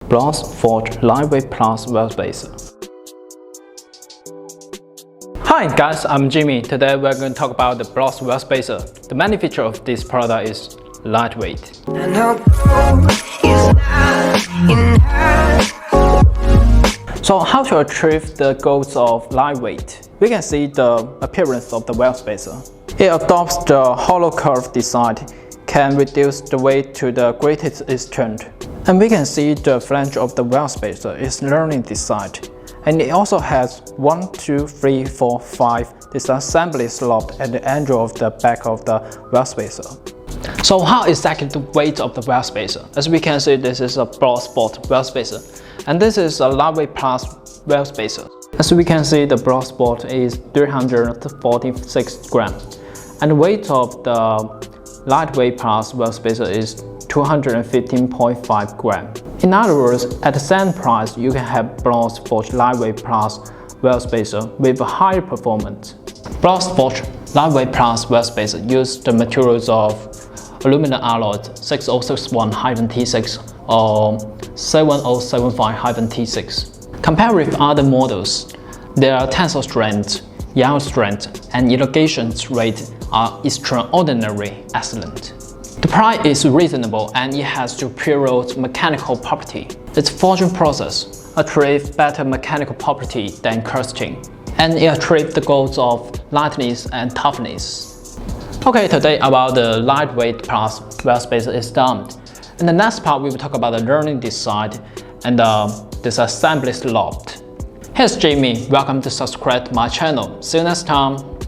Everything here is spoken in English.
BLOXsport Lightweight Plus Wheel Spacer. Hi guys, I'm Jimmy. Today we're going to talk about the BLOXsport Wheel Spacer. The main feature of this product is lightweight. So how to achieve the goals of lightweight? We can see the appearance of the wheel spacer. It adopts the hollow curve design, can reduce the weight to the greatest extent. And we can see the flange of the wheel spacer is learning design. And it also has 1, 2, 3, 4, 5 disassembly slot at the angle of the back of the wheel spacer. So how exactly the weight of the wheel spacer? As we can see, this is a BLOXsport wheel spacer, and this is a lightweight plus wheel spacer. As we can see, the BLOXsport is 346 grams, and the weight of the lightweight plus wheel spacer is 215.5 grams. In other words, at the same price, you can have BLOXsport lightweight plus wheel spacer with a higher performance. BLOXsport lightweight plus wheel spacer uses the materials of aluminum alloy 6061-T6 or 7075-T6. Compared with other models, their tensor strength, yield strength, and elongation rate are extraordinarily excellent. The price is reasonable and it has superior mechanical property. Its forging process achieves better mechanical property than casting, and it achieves the goals of lightness and toughness. Okay, today about the lightweight plus wheel spacer is done. In the next part, we will talk about the learning design and the disassembly slot. Here's Jamie. Welcome to subscribe to my channel. See you next time.